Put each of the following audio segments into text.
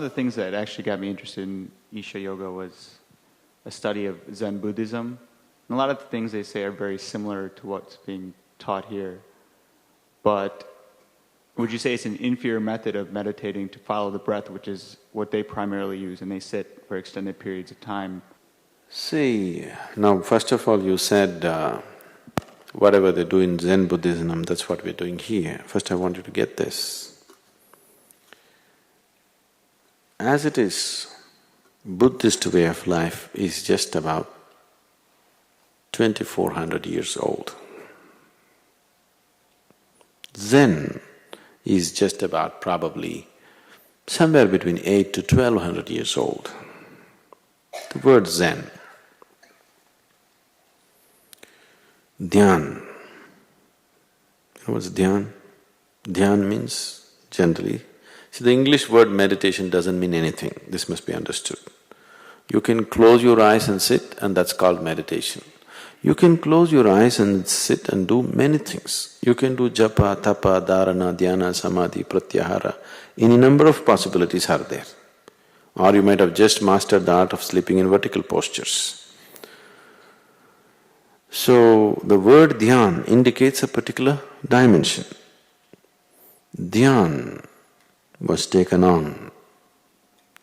the things that actually got me interested in Isha Yoga was a study of Zen Buddhism. And a lot of the things they say are very similar to what's being taught here. But would you say it's an inferior method of meditating to follow the breath, which is what they primarily use, and they sit for extended periods of time? See, now first of all you said whatever they do in Zen Buddhism, that's what we're doing here. First I want you to get this. As it is, Buddhist way of life is just about 2,400 years old. Zen is just about probably somewhere between 8 to 1,200 years old. The word Zen. Dhyan. You know what's dhyan? Dhyan means generally… See, the English word meditation doesn't mean anything, this must be understood. You can close your eyes and sit and that's called meditation. You can close your eyes and sit and do many things. You can do japa, tapa, dharana, dhyana, samadhi, pratyahara. Any number of possibilities are there. Or you might have just mastered the art of sleeping in vertical postures. So, the word dhyan indicates a particular dimension. Dhyan was taken on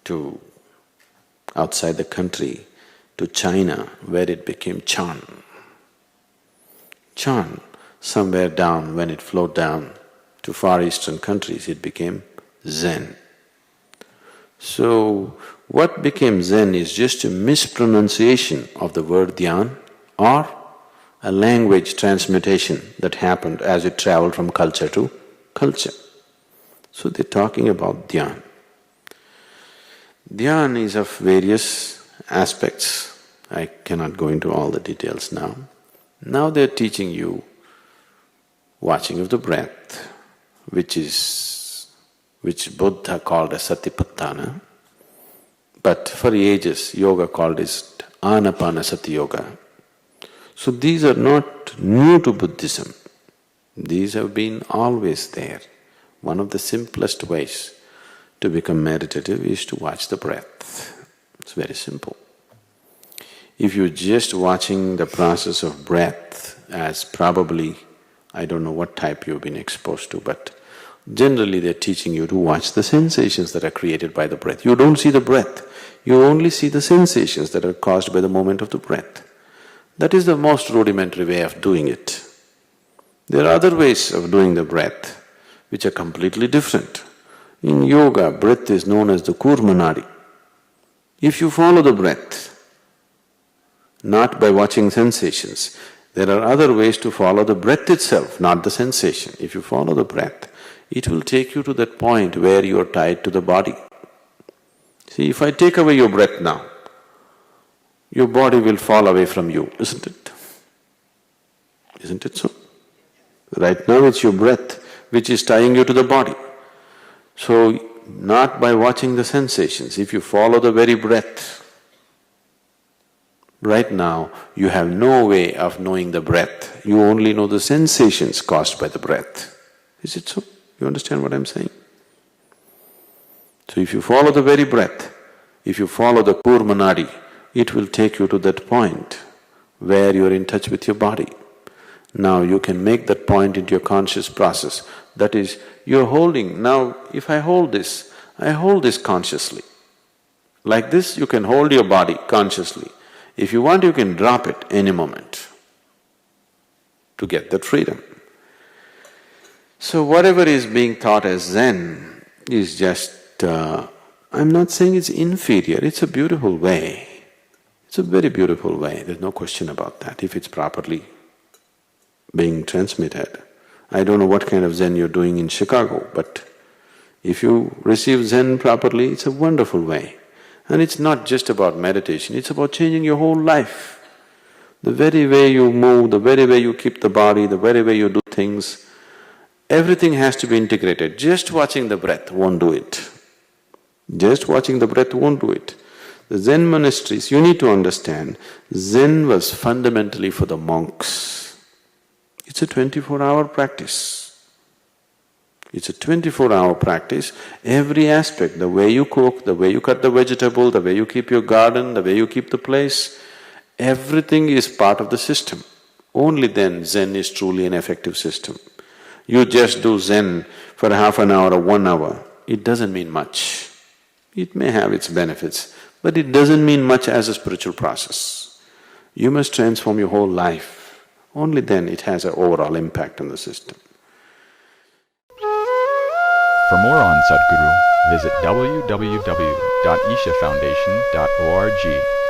to outside the country, to China, where it became Chan. Chan, somewhere down, when it flowed down to far eastern countries, it became Zen. So, what became Zen is just a mispronunciation of the word dhyan or a language transmutation that happened as it traveled from culture to culture. So they're talking about dhyan. Dhyan is of various aspects. I cannot go into all the details now. Now they're teaching you watching of the breath, which Buddha called as Satipatthana, but for ages yoga called it Anapanasati Yoga. So these are not new to Buddhism, these have been always there. One of the simplest ways to become meditative is to watch the breath. It's very simple. If you're just watching the process of breath as probably, I don't know what type you've been exposed to, but generally they're teaching you to watch the sensations that are created by the breath. You don't see the breath, you only see the sensations that are caused by the movement of the breath. That is the most rudimentary way of doing it. There are other ways of doing the breath which are completely different. In yoga, breath is known as the kurmanadi. If you follow the breath, not by watching sensations, there are other ways to follow the breath itself, not the sensation. If you follow the breath, it will take you to that point where you are tied to the body. See, if I take away your breath now, your body will fall away from you, isn't it? Isn't it so? Right now it's your breath which is tying you to the body. So, not by watching the sensations, if you follow the very breath, right now you have no way of knowing the breath, you only know the sensations caused by the breath. Is it so? You understand what I'm saying? So if you follow the very breath, if you follow the kurmanadi, it will take you to that point where you're in touch with your body. Now you can make that point into your conscious process. That is, you're holding… Now if I hold this consciously. Like this, you can hold your body consciously. If you want, you can drop it any moment to get that freedom. So whatever is being taught as Zen is just… I'm not saying it's inferior, it's a beautiful way. It's a very beautiful way, there's no question about that, if it's properly being transmitted. I don't know what kind of Zen you're doing in Chicago, but if you receive Zen properly, it's a wonderful way. And it's not just about meditation, it's about changing your whole life. The very way you move, the very way you keep the body, the very way you do things, everything has to be integrated. Just watching the breath won't do it. Just watching the breath won't do it. The Zen monasteries, you need to understand, Zen was fundamentally for the monks. It's a 24-hour practice. It's a 24-hour practice. Every aspect, the way you cook, the way you cut the vegetable, the way you keep your garden, the way you keep the place, everything is part of the system. Only then Zen is truly an effective system. You just do Zen for half an hour or 1 hour, it doesn't mean much. It may have its benefits, but it doesn't mean much as a spiritual process. You must transform your whole life. Only then it has an overall impact on the system. For more on Sadhguru, visit www.ishafoundation.org.